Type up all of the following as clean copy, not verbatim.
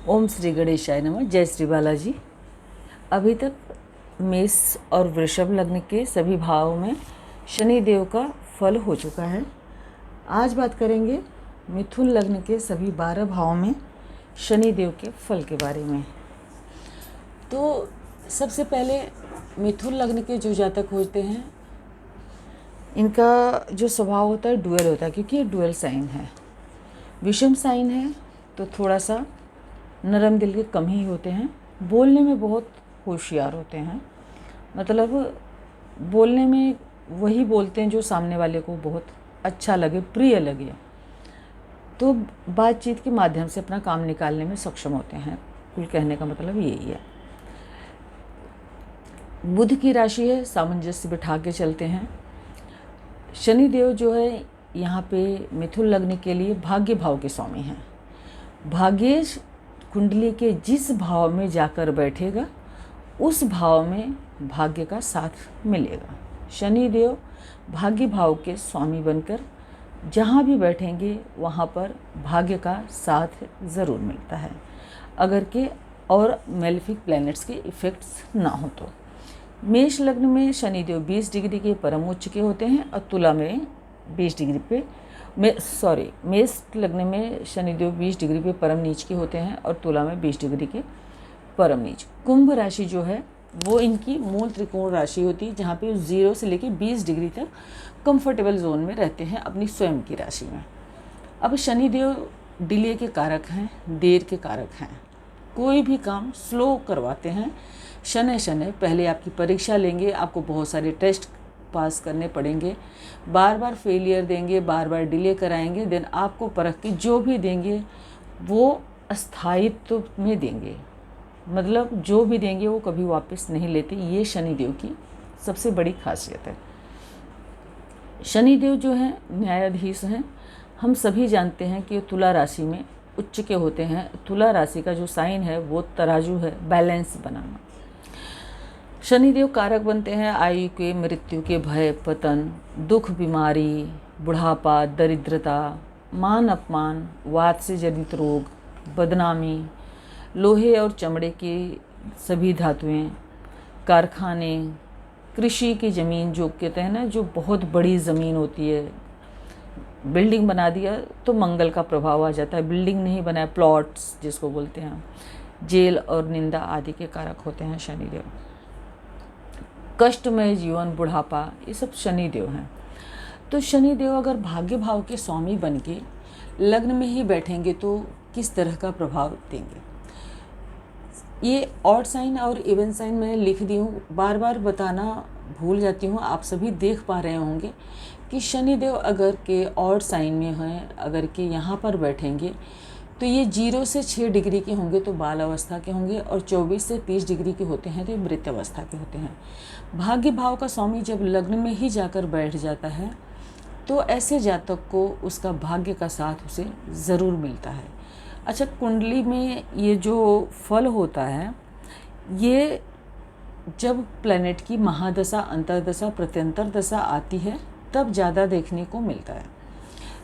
ओम श्री गणेशाय नमः। जय श्री बालाजी। अभी तक मेष और वृषभ लग्न के सभी भावों में शनि देव का फल हो चुका है। आज बात करेंगे मिथुन लग्न के सभी 12 भावों में शनि देव के फल के बारे में। तो सबसे पहले मिथुन लग्न के जो जातक होते हैं, इनका जो स्वभाव होता है डुअल होता है, क्योंकि ये डुअल साइन है। विषम साइन है तो थोड़ा सा नरम दिल के कम ही होते हैं। बोलने में बहुत होशियार होते हैं, मतलब बोलने में वही बोलते हैं जो सामने वाले को बहुत अच्छा लगे, प्रिय लगे। तो बातचीत के माध्यम से अपना काम निकालने में सक्षम होते हैं। कुल कहने का मतलब यही है। बुध की राशि है, सामंजस्य बिठा के चलते हैं। शनि देव जो है यहाँ पे मिथुन लग्न के लिए भाग्य भाव के स्वामी हैं। भाग्येश कुंडली के जिस भाव में जाकर बैठेगा उस भाव में भाग्य का साथ मिलेगा। शनि देव भाग्य भाव के स्वामी बनकर जहाँ भी बैठेंगे वहाँ पर भाग्य का साथ ज़रूर मिलता है, अगर के और मेलेफिक प्लैनेट्स के इफ़ेक्ट्स ना हो तो। मेष लग्न में शनि देव 20 डिग्री के परम उच्च के होते हैं और तुला में 20 डिग्री पे मेष लग्न में शनिदेव 20 डिग्री पे परम नीच के होते हैं और तुला में 20 डिग्री के परम नीच। कुंभ राशि जो है वो इनकी मूल त्रिकोण राशि होती है, जहाँ पे 0 से लेकर 20 डिग्री तक कंफर्टेबल जोन में रहते हैं अपनी स्वयं की राशि में। अब शनिदेव डिले के कारक हैं, देर के कारक हैं। कोई भी काम स्लो करवाते हैं। शनै शनै पहले आपकी परीक्षा लेंगे, आपको बहुत सारे टेस्ट पास करने पड़ेंगे, बार बार फेलियर देंगे, बार बार डिले कराएंगे, देन आपको परख के जो भी देंगे वो स्थायित्व में देंगे। मतलब जो भी देंगे वो कभी वापस नहीं लेते। ये शनिदेव की सबसे बड़ी खासियत है। शनिदेव जो हैं न्यायाधीश हैं। हम सभी जानते हैं कि तुला राशि में उच्च के होते हैं। तुला राशि का जो साइन है वो तराजू है, बैलेंस बनाना। शनिदेव कारक बनते हैं आयु के, मृत्यु के, भय, पतन, दुख, बीमारी, बुढ़ापा, दरिद्रता, मान अपमान, वात से जनित रोग, बदनामी, लोहे और चमड़े की सभी धातुएं, कारखाने, कृषि की ज़मीन जो कहते हैं ना, जो बहुत बड़ी ज़मीन होती है। बिल्डिंग बना दिया तो मंगल का प्रभाव आ जाता है, बिल्डिंग नहीं बनाया प्लॉट्स जिसको बोलते हैं। जेल और निंदा आदि के कारक होते हैं शनिदेव। कष्टमय जीवन, बुढ़ापा, ये सब शनिदेव हैं। तो शनिदेव अगर भाग्य भाव के स्वामी बन के लग्न में ही बैठेंगे तो किस तरह का प्रभाव देंगे। ये ऑड साइन और इवन साइन मैंने लिख दी हूँ, बार बार बताना भूल जाती हूँ। आप सभी देख पा रहे होंगे कि शनिदेव अगर के ऑड साइन में हैं, अगर के यहाँ पर बैठेंगे तो ये 0 से 6 डिग्री के होंगे तो बाल अवस्था के होंगे, और 24 से 30 डिग्री के होते हैं तो मृत अवस्था के होते हैं। भाग्य भाव का स्वामी जब लग्न में ही जाकर बैठ जाता है तो ऐसे जातक को उसका भाग्य का साथ उसे ज़रूर मिलता है। अच्छा, कुंडली में ये जो फल होता है ये जब प्लैनेट की महादशा, अंतर्दशा, प्रत्यंतर दशा आती है तब ज़्यादा देखने को मिलता है।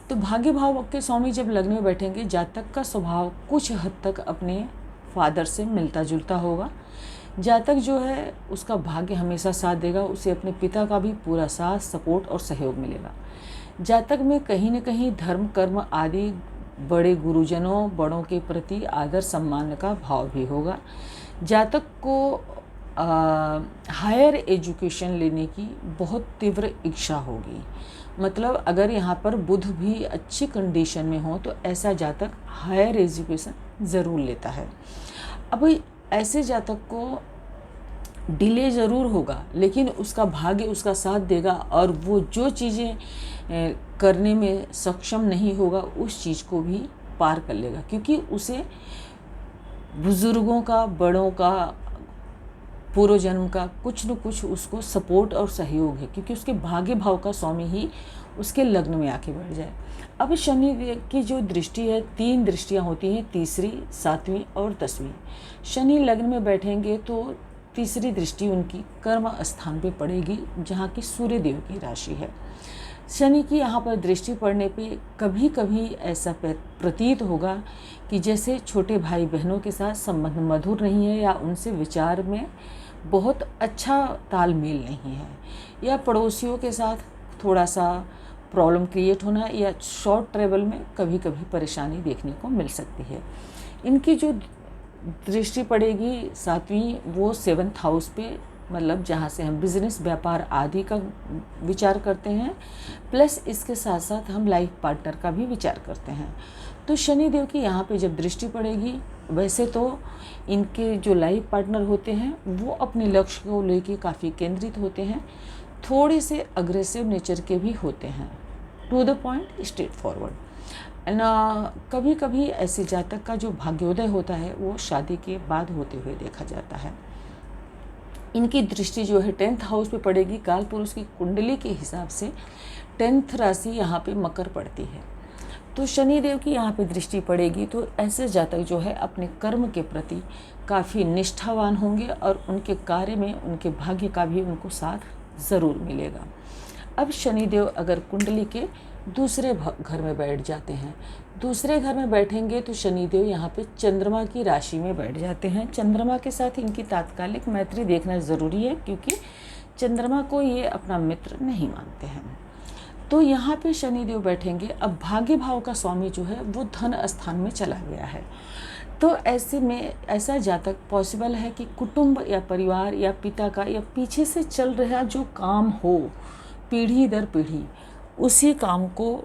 तो भाग्य भाव के स्वामी जब लग्न में बैठेंगे, जातक का स्वभाव कुछ हद तक अपने फादर से मिलता जुलता होगा। जातक जो है उसका भाग्य हमेशा साथ देगा, उसे अपने पिता का भी पूरा साथ, सपोर्ट और सहयोग मिलेगा। जातक में कहीं न कहीं धर्म, कर्म आदि, बड़े गुरुजनों, बड़ों के प्रति आदर सम्मान का भाव भी होगा। जातक को हायर एजुकेशन लेने की बहुत तीव्र इच्छा होगी। मतलब अगर यहाँ पर बुध भी अच्छी कंडीशन में हो तो ऐसा जातक हायर एजुकेशन ज़रूर लेता है। अब ऐसे जातक को डिले ज़रूर होगा, लेकिन उसका भाग्य उसका साथ देगा और वो जो चीज़ें करने में सक्षम नहीं होगा उस चीज़ को भी पार कर लेगा, क्योंकि उसे बुज़ुर्गों का, बड़ों का, पूर्व जन्म का कुछ न कुछ उसको सपोर्ट और सहयोग है, क्योंकि उसके भाग्य भाव का स्वामी ही उसके लग्न में आके बैठ जाए। अब शनि की जो दृष्टि है, 3 दृष्टियां होती हैं, तीसरी, 7वीं और 10वीं। शनि लग्न में बैठेंगे तो तीसरी दृष्टि उनकी कर्म स्थान पे पड़ेगी, जहाँ की सूर्य देव की राशि है। शनि की यहाँ पर दृष्टि पड़ने पे कभी कभी ऐसा प्रतीत होगा कि जैसे छोटे भाई बहनों के साथ संबंध मधुर नहीं है, या उनसे विचार में बहुत अच्छा तालमेल नहीं है, या पड़ोसियों के साथ थोड़ा सा प्रॉब्लम क्रिएट होना, या शॉर्ट ट्रैवल में कभी कभी परेशानी देखने को मिल सकती है। इनकी जो दृष्टि पड़ेगी सातवीं, वो 7th हाउस पे, मतलब जहाँ से हम बिजनेस व्यापार आदि का विचार करते हैं, प्लस इसके साथ साथ हम लाइफ पार्टनर का भी विचार करते हैं। तो शनिदेव की यहाँ पे जब दृष्टि पड़ेगी, वैसे तो इनके जो लाइफ पार्टनर होते हैं वो अपने लक्ष्य को लेके काफ़ी केंद्रित होते हैं, थोड़े से अग्रेसिव नेचर के भी होते हैं, to the point, straightforward. ना कभी कभी ऐसे जातक का जो भाग्योदय होता है वो शादी के बाद होते हुए देखा जाता है। इनकी दृष्टि जो है 10th हाउस पे पड़ेगी। काल पुरुष की कुंडली के हिसाब से 10th राशि यहाँ पे मकर पड़ती है। तो शनिदेव की यहाँ पे दृष्टि पड़ेगी तो ऐसे जातक जो है अपने कर्म के प्रति काफ़ी निष्ठावान होंगे, और उनके कार्य में उनके भाग्य का भी उनको साथ ज़रूर मिलेगा। अब शनिदेव अगर कुंडली के दूसरे घर में बैठ जाते हैं, दूसरे घर में बैठेंगे तो शनिदेव यहाँ पे चंद्रमा की राशि में बैठ जाते हैं। चंद्रमा के साथ इनकी तात्कालिक मैत्री देखना ज़रूरी है, क्योंकि चंद्रमा को ये अपना मित्र नहीं मानते हैं। तो यहाँ पे शनिदेव बैठेंगे। अब भाग्य भाव का स्वामी जो है वो धन स्थान में चला गया है, तो ऐसे में ऐसा जातक पॉसिबल है कि कुटुंब या परिवार या पिता का या पीछे से चल रहा जो काम हो पीढ़ी दर पीढ़ी, उसी काम को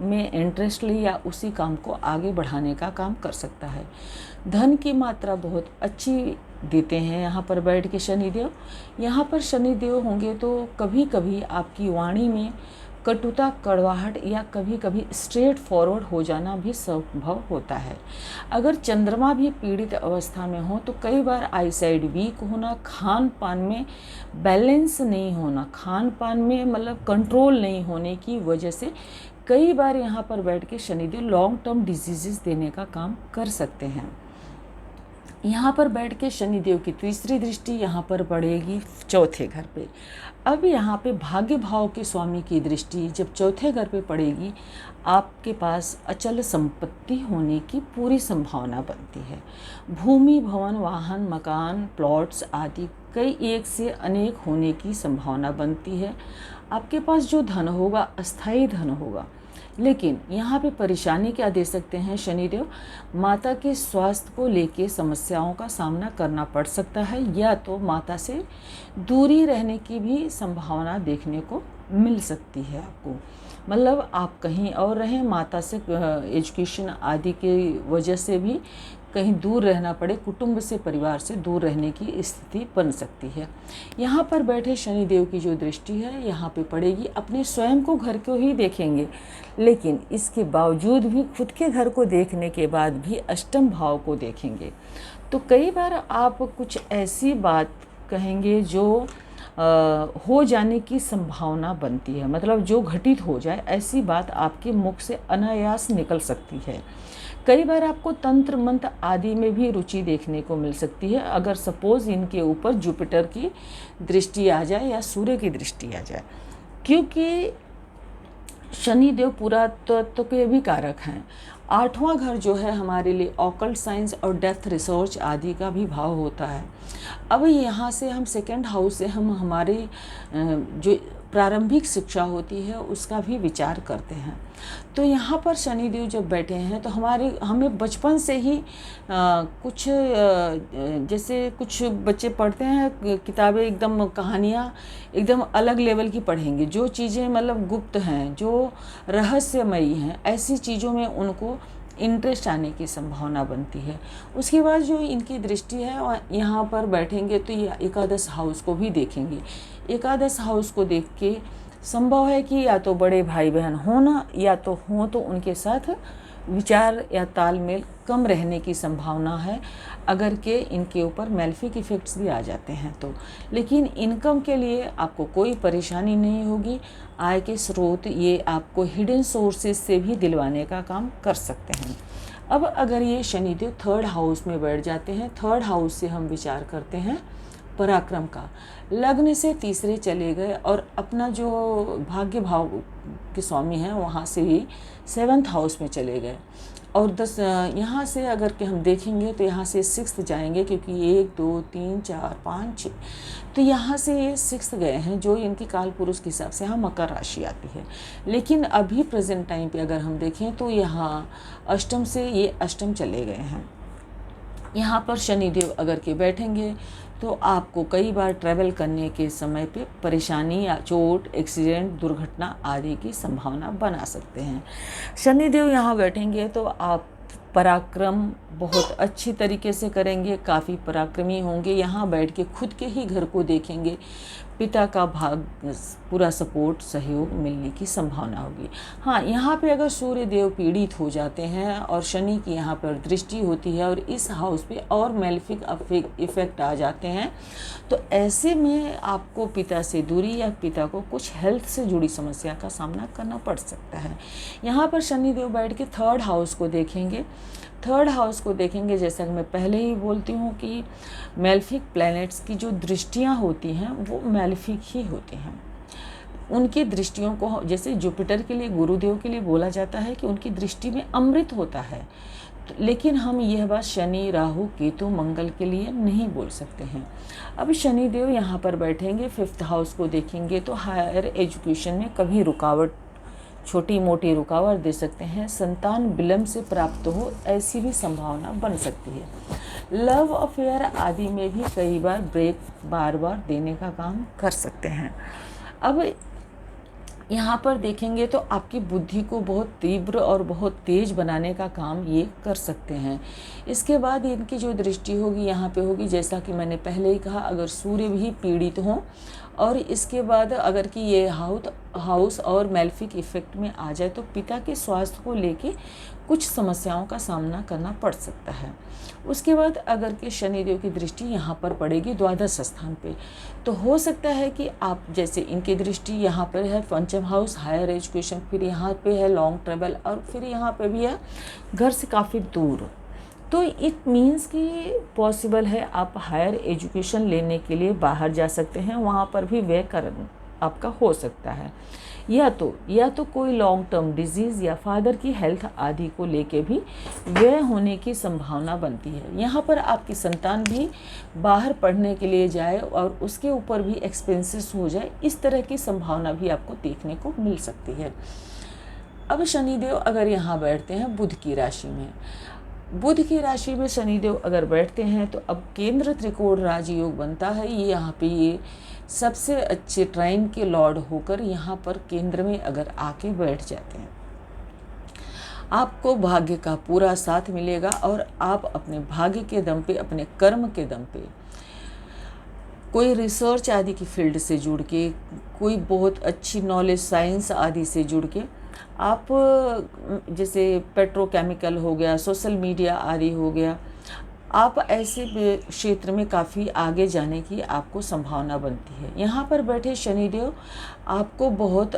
में इंटरेस्ट ले या उसी काम को आगे बढ़ाने का काम कर सकता है। धन की मात्रा बहुत अच्छी देते हैं यहाँ पर बैठ के शनिदेव। यहाँ पर शनिदेव होंगे तो कभी कभी आपकी वाणी में कटुता, कड़वाहट या कभी कभी स्ट्रेट फॉरवर्ड हो जाना भी संभव होता है। अगर चंद्रमा भी पीड़ित अवस्था में हो तो कई बार आईसाइड वीक होना, खान पान में बैलेंस नहीं होना, खान पान में मतलब कंट्रोल नहीं होने की वजह से कई बार यहाँ पर बैठ के शनिदेव लॉन्ग टर्म डिजीजेस देने का काम कर सकते हैं। यहाँ पर बैठ के शनिदेव की तीसरी दृष्टि यहाँ पर पड़ेगी चौथे घर पे। अब यहाँ पे भाग्य भाव के स्वामी की दृष्टि जब चौथे घर पे पड़ेगी, आपके पास अचल संपत्ति होने की पूरी संभावना बनती है। भूमि, भवन, वाहन, मकान, प्लॉट्स आदि कई एक से अनेक होने की संभावना बनती है। आपके पास जो धन होगा अस्थायी धन होगा, लेकिन यहाँ पे परेशानी क्या दे सकते हैं शनिदेव, माता के स्वास्थ्य को लेके समस्याओं का सामना करना पड़ सकता है, या तो माता से दूरी रहने की भी संभावना देखने को मिल सकती है आपको। मतलब आप कहीं और रहें, माता से एजुकेशन आदि की वजह से भी कहीं दूर रहना पड़े, कुटुंब से, परिवार से दूर रहने की स्थिति बन सकती है। यहाँ पर बैठे शनिदेव की जो दृष्टि है यहाँ पे पड़ेगी, अपने स्वयं को घर को ही देखेंगे, लेकिन इसके बावजूद भी खुद के घर को देखने के बाद भी अष्टम भाव को देखेंगे। तो कई बार आप कुछ ऐसी बात कहेंगे जो हो जाने की संभावना बनती है, मतलब जो घटित हो जाए ऐसी बात आपके मुख से अनायास निकल सकती है। कई बार आपको तंत्र मंत्र आदि में भी रुचि देखने को मिल सकती है, अगर सपोज इनके ऊपर जुपिटर की दृष्टि आ जाए या सूर्य की दृष्टि आ जाए, क्योंकि शनिदेव पुरातत्व के भी कारक हैं। 8वां घर जो है हमारे लिए ऑकल्ट साइंस और डेप्थ रिसर्च आदि का भी भाव होता है। अब यहाँ से हम 2nd हाउस से हम हमारे जो प्रारंभिक शिक्षा होती है उसका भी विचार करते हैं। तो यहाँ पर शनिदेव जब बैठे हैं तो हमें बचपन से ही कुछ जैसे कुछ बच्चे पढ़ते हैं किताबें, एकदम कहानियाँ एकदम अलग लेवल की पढ़ेंगे, जो चीज़ें मतलब गुप्त हैं, जो रहस्यमयी हैं, ऐसी चीज़ों में उनको इंटरेस्ट आने की संभावना बनती है। उसके बाद जो इनकी दृष्टि है और यहाँ पर बैठेंगे तो ये एकादश हाउस को भी देखेंगे। एकादश हाउस को देख के संभव है कि या तो बड़े भाई बहन होना या तो हों तो उनके साथ विचार या तालमेल कम रहने की संभावना है, अगर के इनके ऊपर मैलेफिक इफ़ेक्ट्स भी आ जाते हैं तो। लेकिन इनकम के लिए आपको कोई परेशानी नहीं होगी। आय के स्रोत ये आपको हिडन सोर्सेज से भी दिलवाने का काम कर सकते हैं। अब अगर ये शनिदेव 3rd हाउस में बैठ जाते हैं, 3rd हाउस से हम विचार करते हैं पराक्रम का। लग्न से तीसरे चले गए और अपना जो भाग्य भाव के स्वामी हैं वहाँ से ही 7th हाउस में चले गए। और 10 यहाँ से अगर कि हम देखेंगे तो यहाँ से 6th जाएंगे, क्योंकि 1 2 3 4 5 6, तो यहाँ से ये 6th गए हैं, जो इनकी काल पुरुष के हिसाब से यहाँ मकर राशि आती है। लेकिन अभी प्रेजेंट टाइम पे अगर हम देखें तो यहाँ अष्टम से ये अष्टम चले गए हैं। यहाँ पर शनिदेव अगर के बैठेंगे तो आपको कई बार ट्रैवल करने के समय पे परेशानी या चोट, एक्सीडेंट, दुर्घटना आदि की संभावना बना सकते हैं। शनिदेव यहाँ बैठेंगे तो आप पराक्रम बहुत अच्छी तरीके से करेंगे, काफ़ी पराक्रमी होंगे। यहाँ बैठ के खुद के ही घर को देखेंगे, पिता का भाग पूरा सपोर्ट सहयोग मिलने की संभावना होगी। हाँ, यहाँ पे अगर सूर्य देव पीड़ित हो जाते हैं और शनि की यहाँ पर दृष्टि होती है और इस हाउस पे और मेलेफिक इफेक्ट आ जाते हैं, तो ऐसे में आपको पिता से दूरी या पिता को कुछ हेल्थ से जुड़ी समस्या का सामना करना पड़ सकता है। यहाँ पर शनि देव बैठ के 3rd हाउस को देखेंगे। 3rd हाउस को देखेंगे, जैसा कि मैं पहले ही बोलती हूँ कि मेलेफिक प्लैनेट्स की जो दृष्टियाँ होती हैं वो मेलेफिक ही होती हैं। उनकी दृष्टियों को, जैसे जुपिटर के लिए, गुरुदेव के लिए बोला जाता है कि उनकी दृष्टि में अमृत होता है, लेकिन हम यह बात शनि, राहु, केतु, मंगल के लिए नहीं बोल सकते हैं। अब शनिदेव यहाँ पर बैठेंगे, 5th हाउस को देखेंगे तो हायर एजुकेशन में कभी रुकावट, छोटी मोटी रुकावट दे सकते हैं। संतान विलंब से प्राप्त हो, ऐसी भी संभावना बन सकती है। लव अफेयर आदि में भी कई बार ब्रेक बार बार देने का काम कर सकते हैं। अब यहाँ पर देखेंगे तो आपकी बुद्धि को बहुत तीव्र और बहुत तेज बनाने का काम ये कर सकते हैं। इसके बाद इनकी जो दृष्टि होगी यहाँ पे होगी, जैसा कि मैंने पहले ही कहा, अगर सूर्य भी पीड़ित हों और इसके बाद अगर कि ये हाउस और मेलेफिक इफेक्ट में आ जाए तो पिता के स्वास्थ्य को लेके कुछ समस्याओं का सामना करना पड़ सकता है। उसके बाद अगर कि शनिदेव की दृष्टि यहाँ पर पड़ेगी 12th स्थान पे, तो हो सकता है कि आप, जैसे इनकी दृष्टि यहाँ पर है 5th हाउस, हायर एजुकेशन, फिर यहाँ पे है लॉन्ग ट्रेवल और फिर यहाँ पे भी है घर से काफ़ी दूर, तो इट मीन्स कि पॉसिबल है आप हायर एजुकेशन लेने के लिए बाहर जा सकते हैं, वहाँ पर भी व्यय करना आपका हो सकता है। या तो कोई लॉन्ग टर्म डिजीज़ या फादर की हेल्थ आदि को लेके भी व्यय होने की संभावना बनती है। यहाँ पर आपकी संतान भी बाहर पढ़ने के लिए जाए और उसके ऊपर भी एक्सपेंसेस हो जाए, इस तरह की संभावना भी आपको देखने को मिल सकती है। अब शनिदेव अगर यहाँ बैठते हैं बुध की राशि में, बुध की राशि में शनिदेव अगर बैठते हैं तो अब केंद्र त्रिकोण राजयोग बनता है। ये यहाँ पे ये सबसे अच्छे ट्राइन के लॉर्ड होकर यहाँ पर केंद्र में अगर आके बैठ जाते हैं, आपको भाग्य का पूरा साथ मिलेगा और आप अपने भाग्य के दम पे, अपने कर्म के दम पे, कोई रिसर्च आदि की फील्ड से जुड़ के, कोई बहुत अच्छी नॉलेज साइंस आदि से जुड़ के, आप जैसे पेट्रोकेमिकल हो गया, सोशल मीडिया आदि हो गया, आप ऐसे क्षेत्र में काफ़ी आगे जाने की आपको संभावना बनती है। यहाँ पर बैठे शनिदेव आपको बहुत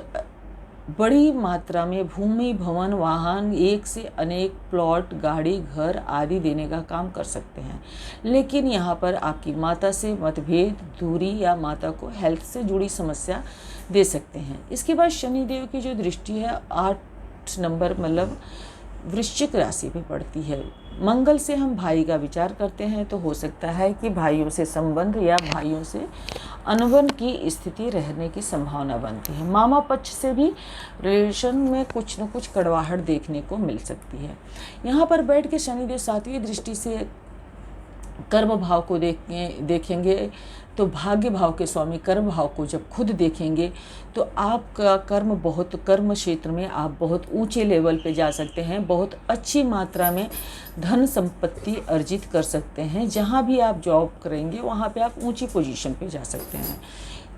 बड़ी मात्रा में भूमि, भवन, वाहन, एक से अनेक प्लॉट, गाड़ी, घर आदि देने का काम कर सकते हैं। लेकिन यहाँ पर आपकी माता से मतभेद, दूरी या माता को हेल्थ से जुड़ी समस्या दे सकते हैं। इसके बाद शनिदेव की जो दृष्टि है 8 नंबर मतलब वृश्चिक राशि पे पड़ती है। मंगल से हम भाई का विचार करते हैं तो हो सकता है कि भाइयों से संबंध या भाइयों से अनबन की स्थिति रहने की संभावना बनती है। मामा पक्ष से भी रिलेशन में कुछ न कुछ कड़वाहट देखने को मिल सकती है। यहाँ पर बैठ के शनिदेव 7वीं दृष्टि से कर्म भाव को देखेंगे तो भाग्य भाव के स्वामी कर्म भाव को जब खुद देखेंगे तो आपका कर्म क्षेत्र में आप बहुत ऊंचे लेवल पे जा सकते हैं, बहुत अच्छी मात्रा में धन संपत्ति अर्जित कर सकते हैं। जहाँ भी आप जॉब करेंगे वहाँ पे आप ऊंची पोजीशन पे जा सकते हैं।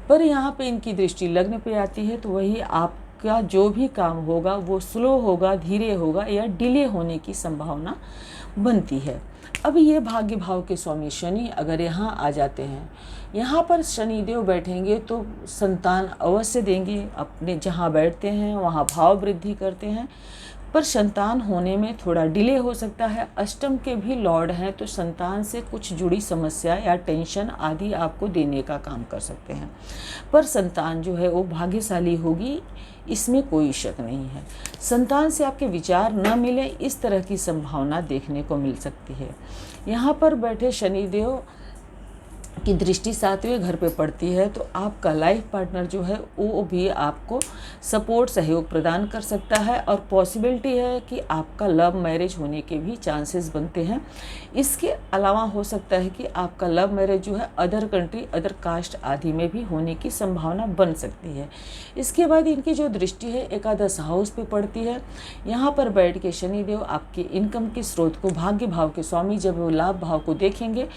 पर यहाँ पे इनकी दृष्टि लग्न पे आती है तो वही आपका जो भी काम होगा वो स्लो होगा, धीरे होगा या डिले होने की संभावना बनती है। अब ये भाग्य भाव के स्वामी शनि अगर यहाँ आ जाते हैं, यहाँ पर शनिदेव बैठेंगे तो संतान अवश्य देंगे, अपने जहाँ बैठते हैं वहाँ भाव वृद्धि करते हैं। पर संतान होने में थोड़ा डिले हो सकता है। अष्टम के भी लॉर्ड हैं तो संतान से कुछ जुड़ी समस्या या टेंशन आदि आपको देने का काम कर सकते हैं, पर संतान जो है वो भाग्यशाली होगी, इसमें कोई शक नहीं है। संतान से आपके विचार न मिले, इस तरह की संभावना देखने को मिल सकती है। यहाँ पर बैठे शनिदेव की दृष्टि 7वें घर पे पड़ती है तो आपका लाइफ पार्टनर जो है वो भी आपको सपोर्ट सहयोग प्रदान कर सकता है, और पॉसिबिलिटी है कि आपका लव मैरिज होने के भी चांसेस बनते हैं। इसके अलावा हो सकता है कि आपका लव मैरिज जो है अदर कंट्री, अदर कास्ट आदि में भी होने की संभावना बन सकती है। इसके बाद इनकी जो दृष्टि है एकादश हाउस पे पड़ती है। यहाँ पर बैठ के शनिदेव आपके इनकम के स्रोत को, भाग्य भाव के स्वामी जब वो लाभ भाव को देखेंगे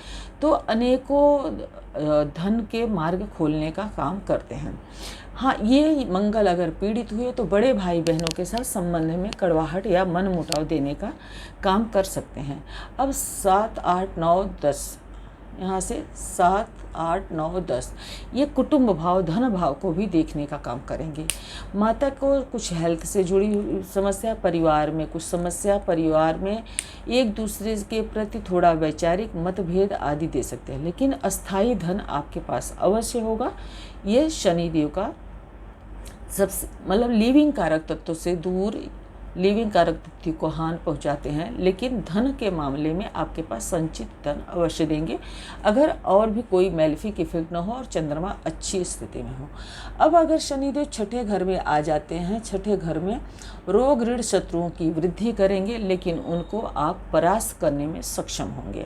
तो अनेकों धन के मार्ग खोलने का काम करते हैं। हाँ, ये मंगल अगर पीड़ित हुए तो बड़े भाई बहनों के साथ संबंध में कड़वाहट या मन मुटाव देने का काम कर सकते हैं। अब 7, 8, 9, 10, यहाँ से 7, 8, 9, 10 ये कुटुंब भाव, धन भाव को भी देखने का काम करेंगे। माता को कुछ हेल्थ से जुड़ी हुई समस्या, परिवार में कुछ समस्या, परिवार में एक दूसरे के प्रति थोड़ा वैचारिक मतभेद आदि दे सकते हैं, लेकिन अस्थायी धन आपके पास अवश्य होगा। ये शनिदेव का सबसे मतलब लिविंग कारक तत्व से दूर, लिविंग कारक तत्व को हानि पहुंचाते हैं, लेकिन धन के मामले में आपके पास संचित धन अवश्य देंगे अगर और भी कोई मैलिफिक इफेक्ट न हो और चंद्रमा अच्छी स्थिति में हो। अब अगर शनिदेव छठे घर में आ जाते हैं, छठे घर में रोग ऋण शत्रुओं की वृद्धि करेंगे, लेकिन उनको आप परास्त करने में सक्षम होंगे।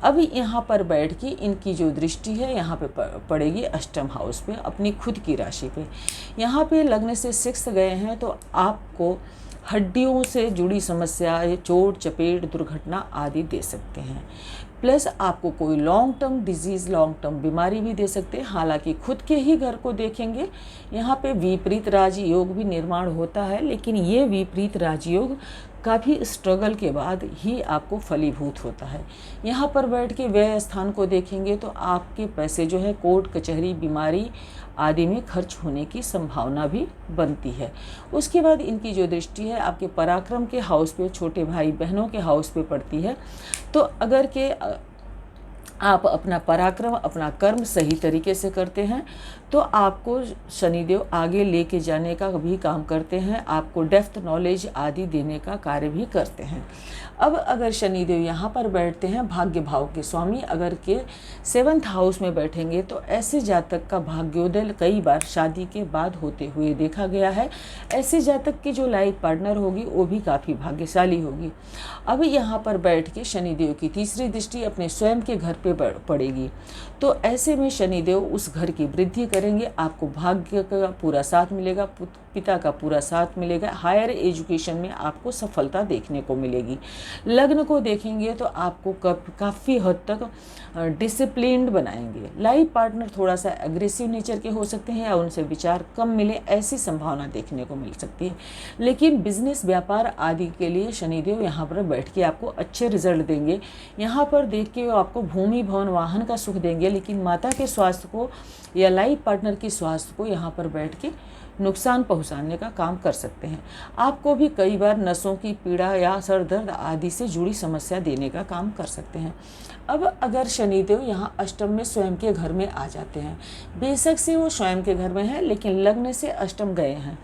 अब यहाँ पर बैठ के इनकी जो दृष्टि है यहाँ पे पड़ेगी अष्टम हाउस पे, अपनी खुद की राशि पे। यहाँ पे लग्न से 6 गए हैं तो आपको हड्डियों से जुड़ी समस्या, चोट चपेट, दुर्घटना आदि दे सकते हैं। प्लस आपको कोई long term disease, long term बीमारी भी दे सकते हैं। हालांकि खुद के ही घर को देखेंगे, यहाँ पे विपरीत राजयोग भी निर्माण होता है, लेकिन ये विपरीत राजयोग काफ़ी स्ट्रगल के बाद ही आपको फलीभूत होता है। यहाँ पर बैठ के व्यय स्थान को देखेंगे तो आपके पैसे जो है कोर्ट कचहरी, बीमारी आदि में खर्च होने की संभावना भी बनती है। उसके बाद इनकी जो दृष्टि है आपके पराक्रम के हाउस पे, छोटे भाई बहनों के हाउस पे पड़ती है। तो अगर के आप अपना पराक्रम, अपना कर्म सही तरीके से करते हैं तो आपको शनिदेव आगे लेके जाने का भी काम करते हैं, आपको डेप्थ नॉलेज आदि देने का कार्य भी करते हैं। अब अगर शनिदेव यहाँ पर बैठते हैं, भाग्य भाव के स्वामी अगर के 7th हाउस में बैठेंगे तो ऐसे जातक का भाग्योदय कई बार शादी के बाद होते हुए देखा गया है। ऐसे जातक की जो लाइफ पार्टनर होगी वो भी काफ़ी भाग्यशाली होगी। अब यहाँ पर बैठ के शनिदेव की तीसरी दृष्टि अपने स्वयं के घर पे पड़ेगी, तो ऐसे में शनिदेव उस घर की वृद्धि करेंगे, आपको भाग्य का पूरा साथ मिलेगा, पिता का पूरा साथ मिलेगा, हायर एजुकेशन में आपको सफलता देखने को मिलेगी। लग्न को देखेंगे तो आपको काफ़ी हद तक डिसिप्लिन्ड बनाएंगे। लाइफ पार्टनर थोड़ा सा एग्रेसिव नेचर के हो सकते हैं या उनसे विचार कम मिले, ऐसी संभावना देखने को मिल सकती है। लेकिन बिजनेस, व्यापार आदि के लिए शनिदेव यहाँ पर बैठ के आपको अच्छे रिजल्ट देंगे। यहाँ पर देख के वो आपको भूमि, भवन, वाहन का सुख देंगे, लेकिन माता के स्वास्थ्य को या लाइफ पार्टनर की स्वास्थ्य को यहाँ पर बैठ के नुकसान पहुंचाने का काम कर सकते हैं। आपको भी कई बार नसों की पीड़ा या सर दर्द आदि से जुड़ी समस्या देने का काम कर सकते हैं। अब अगर शनिदेव यहाँ अष्टम में स्वयं के घर में आ जाते हैं, बेशक से वो स्वयं के घर में है लेकिन लग्न से अष्टम गए हैं,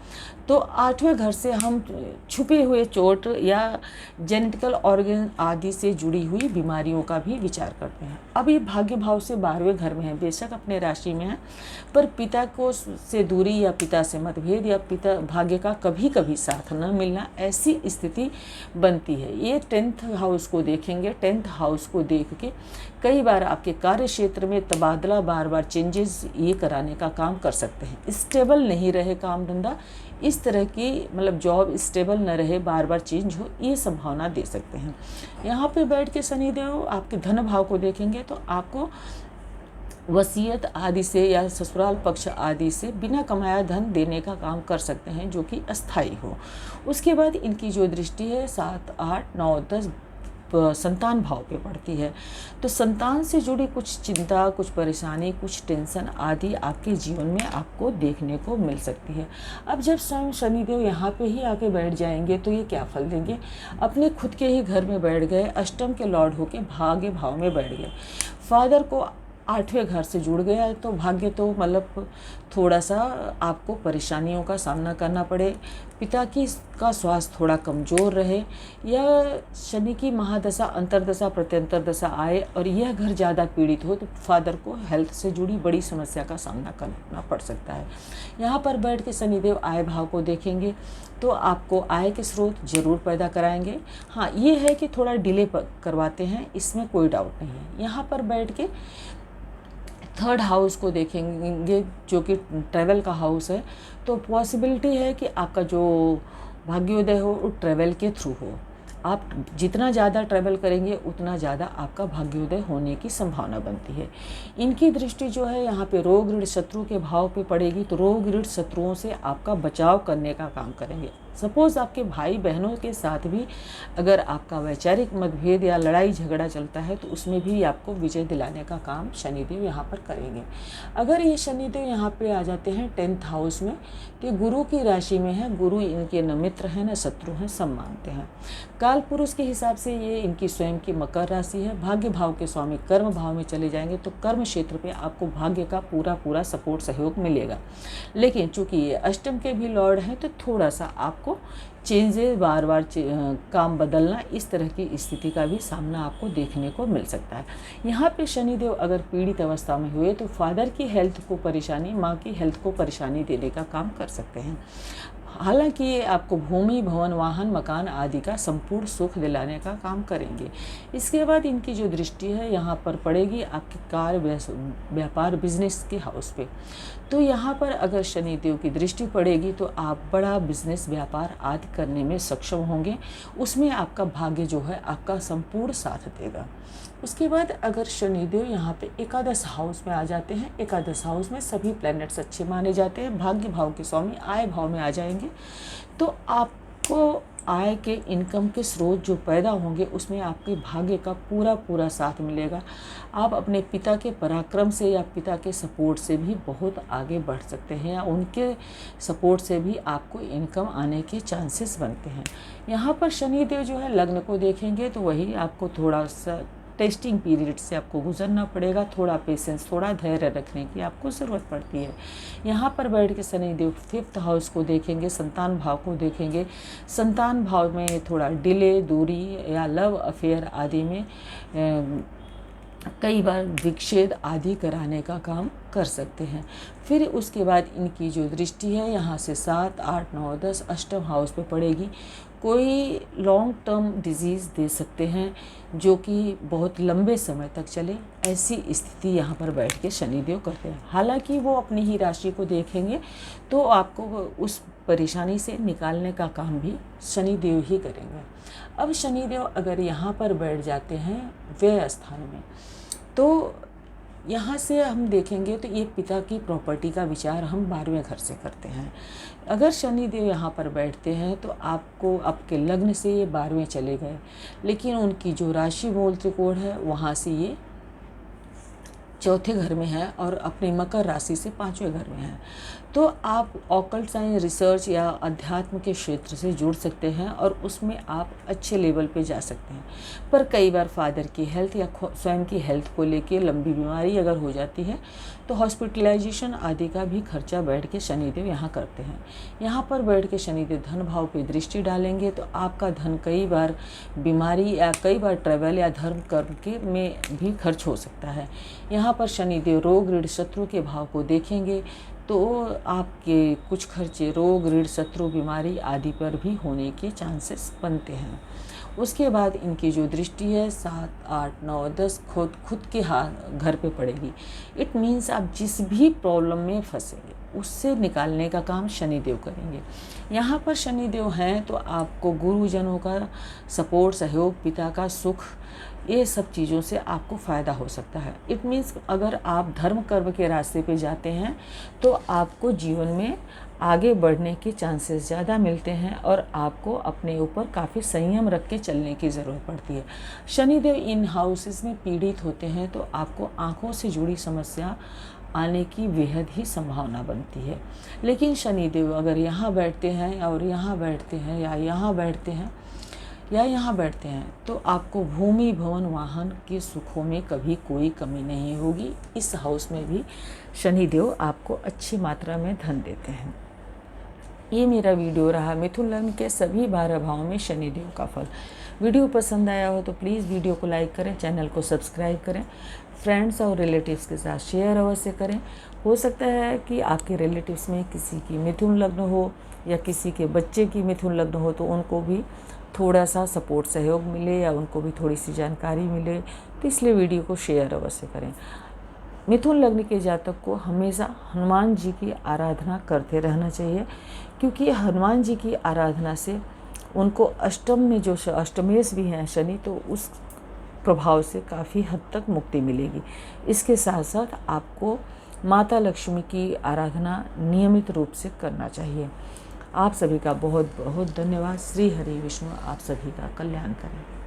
तो 8वें घर से हम छुपे हुए चोट या जेनेटिकल ऑर्गन आदि से जुड़ी हुई बीमारियों का भी विचार करते हैं। अब ये भाग्य भाव से 12वें घर में है, बेशक अपने राशि में है, पर पिता को से दूरी या पिता से मतभेद या पिता भाग्य का कभी कभी साथ न मिलना, ऐसी स्थिति बनती है। ये 10th हाउस को देखेंगे, 10th हाउस को देख के कई बार आपके कार्य क्षेत्र में तबादला, बार बार चेंजेस ये कराने का काम कर सकते हैं। स्टेबल नहीं रहे काम धंधा, इस तरह की मतलब जॉब स्टेबल न रहे, बार बार चेंज हो, ये संभावना दे सकते हैं। यहाँ पे बैठ के शनिदेव आपके धन भाव को देखेंगे तो आपको वसीयत आदि से या ससुराल पक्ष आदि से बिना कमाया धन देने का काम कर सकते हैं जो कि अस्थायी हो। उसके बाद इनकी जो दृष्टि है 7, 8, 9, 10 संतान भाव पे पड़ती है। तो संतान से जुड़ी कुछ चिंता, कुछ परेशानी, कुछ टेंशन आदि आपके जीवन में आपको देखने को मिल सकती है। अब जब स्वयं शनिदेव यहाँ पे ही आके बैठ जाएंगे तो ये क्या फल देंगे? अपने खुद के ही घर में बैठ गए, अष्टम के लॉर्ड होके भाग्य भाव में बैठ गए। फादर को 8वें घर से जुड़ गया तो भाग्य तो मतलब थोड़ा सा आपको परेशानियों का सामना करना पड़े, पिता का स्वास्थ्य थोड़ा कमज़ोर रहे, या शनि की महादशा, अंतरदशा, प्रत्यंतर दशा आए और यह घर ज़्यादा पीड़ित हो तो फादर को हेल्थ से जुड़ी बड़ी समस्या का सामना करना पड़ सकता है। यहाँ पर बैठ के शनिदेव आय भाव को देखेंगे तो आपको आय के स्रोत जरूर पैदा कराएंगे। हाँ, ये है कि थोड़ा डिले करवाते हैं, इसमें कोई डाउट नहीं है। यहाँ पर बैठ के 3rd हाउस को देखेंगे जो कि ट्रैवल का हाउस है, तो पॉसिबिलिटी है कि आपका जो भाग्योदय हो वो ट्रैवल के थ्रू हो। आप जितना ज़्यादा ट्रैवल करेंगे उतना ज़्यादा आपका भाग्योदय होने की संभावना बनती है। इनकी दृष्टि जो है यहाँ पे रोग ऋण शत्रु के भाव पे पड़ेगी, तो रोग ऋण शत्रुओं से आपका बचाव करने का काम करेंगे। सपोज़ आपके भाई बहनों के साथ भी अगर आपका वैचारिक मतभेद या लड़ाई झगड़ा चलता है तो उसमें भी आपको विजय दिलाने का काम शनिदेव यहाँ पर करेंगे। अगर ये शनिदेव यहाँ पे आ जाते हैं 10th हाउस में तो ये गुरु की राशि में है। गुरु इनके न मित्र हैं न शत्रु हैं, सब मानते हैं। काल पुरुष के हिसाब से ये इनकी स्वयं की मकर राशि है। भाग्य भाव के स्वामी कर्म भाव में चले जाएंगे तो कर्म क्षेत्र पे आपको भाग्य का पूरा सपोर्ट सहयोग मिलेगा। लेकिन चूंकि ये अष्टम के भी लॉर्ड हैं तो थोड़ा सा आपको चेंजेस, बार बार काम बदलना, इस तरह की स्थिति का भी सामना आपको देखने को मिल सकता है। यहाँ पे शनिदेव अगर पीड़ित अवस्था में हुए तो फादर की हेल्थ को परेशानी, माँ की हेल्थ को परेशानी देने का काम कर सकते हैं। हालांकि ये आपको भूमि, भवन, वाहन, मकान आदि का संपूर्ण सुख दिलाने का काम करेंगे। इसके बाद इनकी जो दृष्टि है यहाँ पर पड़ेगी आपके कार्य, व्यापार, बिजनेस के हाउस पे। तो यहाँ पर अगर शनिदेव की दृष्टि पड़ेगी तो आप बड़ा बिजनेस, व्यापार आदि करने में सक्षम होंगे। उसमें आपका भाग्य जो है आपका संपूर्ण साथ देगा। उसके बाद अगर शनिदेव यहाँ पे एकादश हाउस में आ जाते हैं, एकादश हाउस में सभी प्लैनेट्स अच्छे माने जाते हैं। भाग्य भाव के स्वामी आय भाव में आ जाएंगे तो आपको आय के, इनकम के स्रोत जो पैदा होंगे उसमें आपके भाग्य का पूरा साथ मिलेगा। आप अपने पिता के पराक्रम से या पिता के सपोर्ट से भी बहुत आगे बढ़ सकते हैं, या उनके सपोर्ट से भी आपको इनकम आने के चांसेस बनते हैं। यहाँ पर शनिदेव जो है लग्न को देखेंगे तो वही आपको थोड़ा सा टेस्टिंग पीरियड से आपको गुजरना पड़ेगा। थोड़ा पेशेंस, थोड़ा धैर्य रखने की आपको ज़रूरत पड़ती है। यहाँ पर बैठ के शनिदेव 5th हाउस को देखेंगे, संतान भाव को देखेंगे। संतान भाव में थोड़ा डिले, दूरी या लव अफेयर आदि में कई बार विच्छेद आदि कराने का काम कर सकते हैं। फिर उसके बाद इनकी जो दृष्टि है यहाँ से 7, 8, 9, 10 अष्टम हाउस पे पड़ेगी। कोई लॉन्ग टर्म डिजीज़ दे सकते हैं जो कि बहुत लंबे समय तक चले, ऐसी स्थिति यहाँ पर बैठ के शनिदेव करते हैं। हालांकि वो अपनी ही राशि को देखेंगे तो आपको उस परेशानी से निकालने का काम भी शनिदेव ही करेंगे। अब शनिदेव अगर यहाँ पर बैठ जाते हैं व्यय स्थान में तो यहाँ से हम देखेंगे तो ये पिता की प्रॉपर्टी का विचार हम 12वें घर से करते हैं। अगर शनिदेव यहाँ पर बैठते हैं तो आपको आपके लग्न से ये 12वें चले गए, लेकिन उनकी जो राशि मूल त्रिकोण है वहाँ से ये 4थे घर में है और अपनी मकर राशि से 5वें घर में है। तो आप ऑकल्ट साइंस रिसर्च या अध्यात्म के क्षेत्र से जुड़ सकते हैं और उसमें आप अच्छे लेवल पे जा सकते हैं। पर कई बार फादर की हेल्थ या स्वयं की हेल्थ को लेके लंबी बीमारी अगर हो जाती है तो हॉस्पिटलाइजेशन आदि का भी खर्चा बैठ के शनिदेव यहाँ करते हैं। यहाँ पर बैठ के शनिदेव धन भाव पे दृष्टि डालेंगे तो आपका धन कई बार बीमारी या कई बार ट्रैवल या धर्म कर्म के में भी खर्च हो सकता है। यहाँ पर शनिदेव रोग ऋण शत्रु के भाव को देखेंगे तो आपके कुछ खर्चे रोग ऋण शत्रु बीमारी आदि पर भी होने के चांसेस बनते हैं। उसके बाद इनकी जो दृष्टि है 7, 8, 9, 10 खुद के घर पे पड़ेगी। इट मीन्स आप जिस भी प्रॉब्लम में फंसेंगे उससे निकालने का काम शनिदेव करेंगे। यहाँ पर शनिदेव हैं तो आपको गुरुजनों का सपोर्ट, सहयोग, पिता का सुख, ये सब चीज़ों से आपको फ़ायदा हो सकता है। इट मीन्स अगर आप धर्म कर्म के रास्ते पे जाते हैं तो आपको जीवन में आगे बढ़ने के चांसेस ज़्यादा मिलते हैं और आपको अपने ऊपर काफ़ी संयम रख के चलने की ज़रूरत पड़ती है। शनिदेव इन हाउसेस में पीड़ित होते हैं तो आपको आँखों से जुड़ी समस्या आने की बेहद ही संभावना बनती है। लेकिन शनिदेव अगर यहाँ बैठते हैं और यहाँ बैठते हैं या यहाँ बैठते हैं या यहाँ बैठते हैं तो आपको भूमि भवन वाहन के सुखों में कभी कोई कमी नहीं होगी। इस हाउस में भी शनिदेव आपको अच्छी मात्रा में धन देते हैं। ये मेरा वीडियो रहा मिथुन लग्न के सभी 12 भावों में शनिदेव का फल। वीडियो पसंद आया हो तो प्लीज़ वीडियो को लाइक करें, चैनल को सब्सक्राइब करें, फ्रेंड्स और रिलेटिव्स के साथ शेयर अवश्य करें। हो सकता है कि आपके रिलेटिव्स में किसी की मिथुन लग्न हो या किसी के बच्चे की मिथुन लग्न हो तो उनको भी थोड़ा सा सपोर्ट सहयोग मिले या उनको भी थोड़ी सी जानकारी मिले, तो इसलिए वीडियो को शेयर अवश्य करें। मिथुन लग्न के जातक को हमेशा हनुमान जी की आराधना करते रहना चाहिए, क्योंकि हनुमान जी की आराधना से उनको अष्टम में जो अष्टमेश भी हैं शनि, तो उस प्रभाव से काफ़ी हद तक मुक्ति मिलेगी। इसके साथ साथ आपको माता लक्ष्मी की आराधना नियमित रूप से करना चाहिए। आप सभी का बहुत बहुत धन्यवाद। श्री हरि विष्णु आप सभी का कल्याण करें।